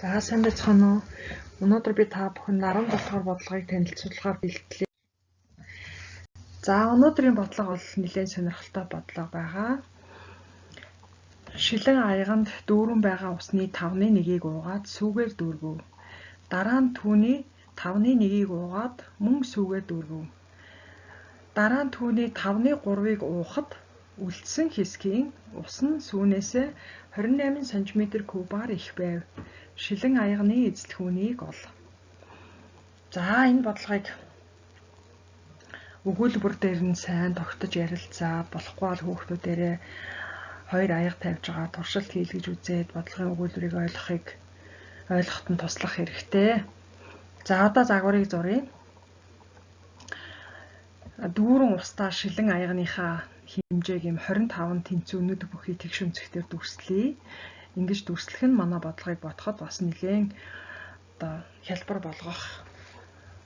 За сайн байцгаана уу? Өнөөдөр би та бүхэнд 17 дугаар бодлогыг танилцуулахаар бэлтлээ. За өнөөдрийн бодлого бол нэлээд сонирхолтой бодлого байгаа. Шилэн аяганд дүүрэн байгаа усны 1/5-ийг уугаад сүүгээр дүүргэв. Дараа нь түүний 1/5-ийг уугаад мөн сүүгээр дүүргэв. Дараа нь түүний 1/3-ийг уухад үлдсэн хэсгийн ус нь сүүнээсээ 28 см3-аар их байв. Шилэн аяганы эзлэхүүнийг ол. За энэ бодлогыг өгүүлбэр дээр нь сайн тогтож ярилцаад болохгүй бол хүүхдүүдээрээ хоёр аяга тавьж байгаа туршилт хийлгэж үзээд бодлогын өгүүлбэрийг ойлгоход нь туслах хэрэгтэй. За одоо загварыг зуръя. Дүүрэн устдаа шилэн аягныхаа хэмжээг юм 25 тэнцүү нүд бүхий тэгш өнцгтэр дүрслэе. Ингэж дүрслэх нь манай бодлогыг бодоход бас нэлээд хялбар болгох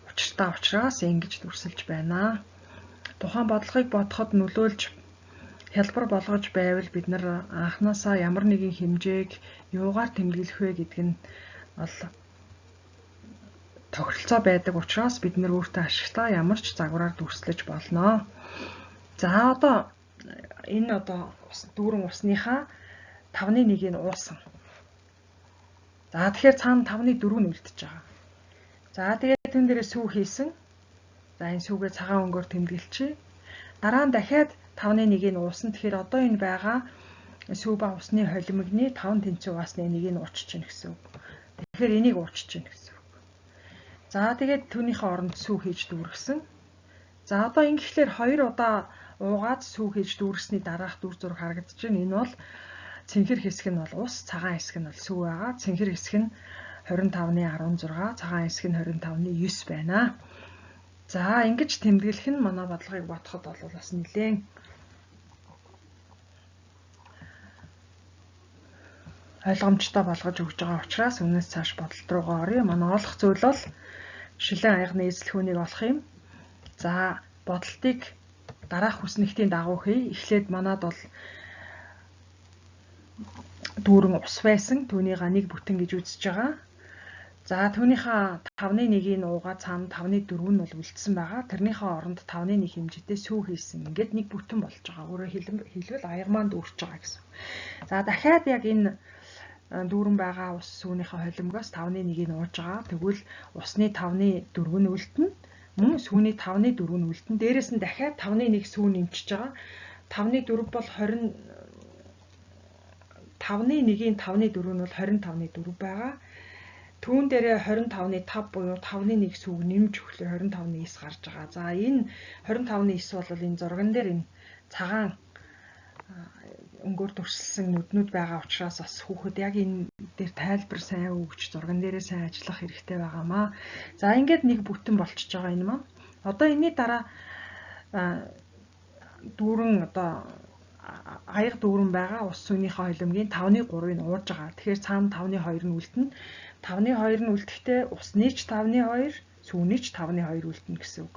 учиртай учраас ингэж дүрсэлж байна. Тухайн бодлогыг бодоход нөлөөлж хялбар болгож байвал бид нар анханасаа ямар нэгэн хэмжээг юугаар тэмдэглэх вэ гэдг нь бол тохиролцоо байдаг учраас бид нар өөртөө ашигтай ямар ч загвараар дүрслэж болно. За одоо энэ дүүрэн усныхаа 1/5-ийг уусан. За тэгэхээр цаана 1/4 нь үлдчихэж байгаа. За тэгээд тэн дээрээ сүү хийсэн. За энэ сүүгээ цагаан өнгөөр тэмдэглэчихье. Дараа нь дахиад 1/5-ийг уусан. Тэгэхээр одоо энэ байгаа сүү ба усны холимогны 5 тэнцүү усны энийг уучж чинь гэсэн үг. Тэгэхээр энийг уучж чинь гэсэн үг. За тэгээд түүнийхээ оронд сүү хийж дүүргэсэн. За одоо ингэхлээр 2 удаа уугаад сүү хийж дүүргэсний дараах дүр зураг харагдаж байна. Энэ бол цэнхэр хэсэг нь бол ус, цагаан хэсэг нь бол сүү байгаа. Цэнхэр хэсэг нь 25/16, цагаан хэсэг нь 25/9 байна. За ингэж тэмдэглэх нь манай бодлогыг бодоход бол бас нэлээд ойлгомжтой болгож өгж байгаа учраас өмнөөс цааш бодолт руугаа оръё. Манай олох зүйл бол шилэн аягны эзлэхүүнийг олох юм. За бодолтыг дараах хүснэгтийн дагуу хий. Эхлээд манад бол дүүрэн ус байсан. Түүнийг нэг бүтэн гэж үзэж байгаа. За түүнийхээ 1/5-ийг уугаад цаана 1/4 нь бол үлдсэн байгаа. Тэрнийхээ оронд 1/5 хэмжээтэй сүү хийсэн. Ингээд нэг бүтэн болж байгаа. Өөрөөр хэлбэл аяг маань дүүрч байгаа гэсэн. За дахиад яг энэ дүүрэн байгаа ус сүүнийхээ холимгоос 1/5 ууж байгаа. Тэгвэл усны 1/4 нь үлдэнэ. Мөн сүүний 1/4 нь үлдэнэ. Дээрээс нь дахиад 1/1 сүү нэмчихэж байгаа. 5/4 бол 20 5/1-ийн 5/4 нь бол 25/4 байгаа. Түүн дээрээ 25/5 буюу 5/1 сүүг нэмж өглөө 25/9 гарч байгаа. За энэ 25/9 бол энэ зурган дээр энэ цагаан өнгөөр дүрслсэн нүднүүд байгаа учраас бас хүүхэд яг энэ дээр тайлбар сайн өгч зурган дээрээ сайн ажиллах хэрэгтэй байгаамаа. За ингээд нэг бүтэн болчихж байгаа энэ маань. Одоо энэний дараа дүүрэн аяг дүүрэн байгаа ус сүүнийхээ холимгийн 5/3-ыг нь ууж байгаа. Тэгэхээр цаана 5/2 нь үлдэнэ. 5/2 нь үлдэхдээ усны ч 5/2, сүүний ч 5/2 үлдэнэ гэсэн үг.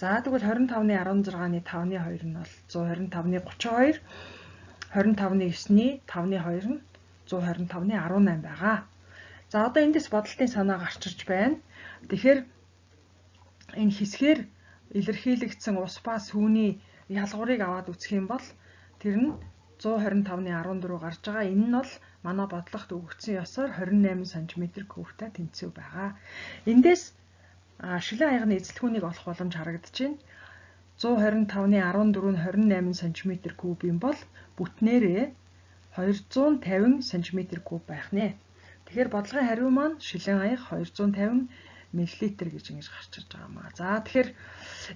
За тэгвэл 25/16-ны 5/2 нь бол 125/32, 25/9-ний 5/2 нь 125/18 байгаа. За одоо эндээс бодолтын санаа гарч ирж байна. Тэгэхээр энэ хэсгээр илэрхийлэгдсэн ус ба сүүний ялгуурыг аваад үзэх юм бол тэр нь 125/14 гарч байгаа. Энэ нь бол манай бодлогот өгөгдсөн ёсоор 28 см3-тай тэнцүү байгаа. Эндээс шилэн аягны эзлэхүүнийг олох боломж харагдаж байна. 125/14 нь 28 см3 юм бол бүтнээрээ 250 см3 байх нэ. Тэгэхээр бодлогын хариу маань шилэн аяг 250 мл гэж ингэж гарч ирж байгаа маа. За тэгэхээр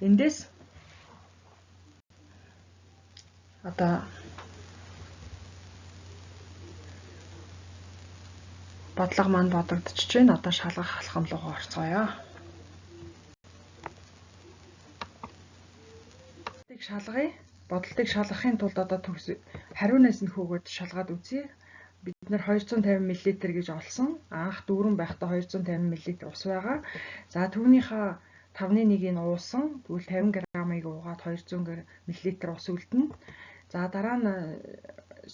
эндээс одоо бодлого маань бодогдчихж байна. Одоо шалгах алхам руу орцгоё. Шалгая. Бодлогыг шалгахын тулд одоо хариунаас нь хөөгөөд шалгаад үзье. Бид нэр 250 мл гэж олсон. Анх дүүрэн байхдаа 250 мл ус байгаа. За түүнийхээ 5/1-ийг нь уусан. Тэгвэл 50 г-ыг уугаад 200 мл ус үлдэнэ. За дараа нь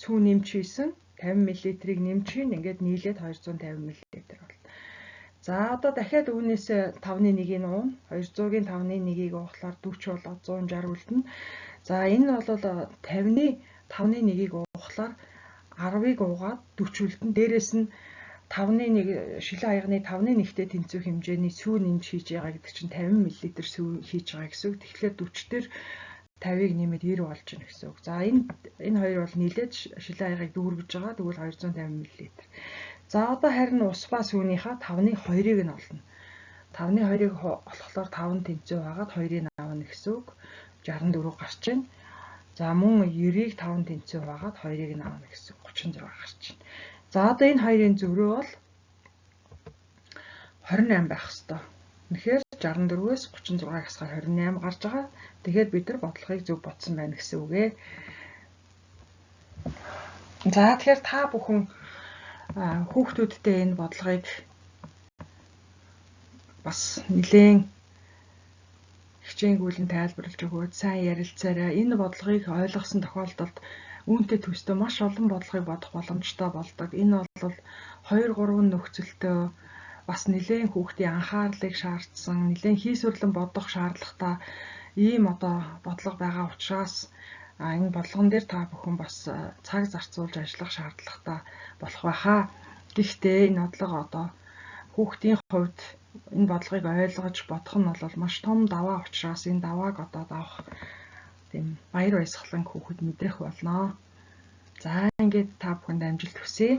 сүү нэмж хийсэн. 50 мл-ийг нэмчихин ингээд нийлээд 250 мл болно. За одоо дахиад үүнээс 5-1-ийг уун. 200-гийн 5-1-ийг уухлаар 40 болоод 160 үлдэнэ. За энэ бол 50-ны 5-1-ийг уухлаар 10-ыг уугаад 40 үлдэнэ. Дээрээс нь 5-1 шилэн аяганы 5-1-тэй тэнцвэх хэмжээний сүү нэмж хийж байгаа гэдэг чинь 50 мл сүү хийж байгаа гэсэн үг. Тэгэхээр 40 дээр 50-ыг нэмээд 90 болж байна гэсэн үг. За энэ хоёр бол нийлээд шилэн аягыг дүүргэж байгаа. Тэгвэл 250 мл. За одоо харин ус ба сүүнийхээ 5-ны 2-ыг нь олно. 5-ны 2-ыг олохлоор 5 тэнцүү хагаад 2-ыг авна гэсэн үг. 64 гарч байна. За мөн 90-ыг 5 тэнцүү хагаад 2-ыг нь авна гэсэн үг. 36 гарч байна. За одоо энэ хоёрын зөрүү бол 28 байх ёстой. Тэгэхээр 64-өөс 36-ыг хасгаар 28 гарч байгаа. Тэгэхээр бид нар бодлогыг зөв бодсон байна гэсэн үг ээ. За тэгэхээр та бүхэн хүүхдүүдтэй энэ бодлогыг бас нэлээд хичээнгүйлэн тайлбарлаж өгөөд сайн ярилцаарай. Энэ бодлогыг ойлгосон тохиолдолд үүнтэй төстэй маш олон бодлогыг бодох боломжтой болдог. Энэ бол 2-3 нөхцөлтөө бас нэлээд хүүхдийн анхаарлыг шаардсан, нэлээд хийсвэрлэн бодох шаардлагатай ийм бодлого байгаа учраас энэ бодлогон дээр та бүхэн бас цаг зарцуулж ажиллах шаардлагатай болох байхаа. Гэхдээ энэ бодлого хүүхдийн хувьд энэ бодлогыг ойлгож бодох нь бол маш том даваа учраас энэ давааг давах тийм баяр баясгалан хүүхэд мэдрэх болно. За ингээд та бүхэнд амжилт хүсье.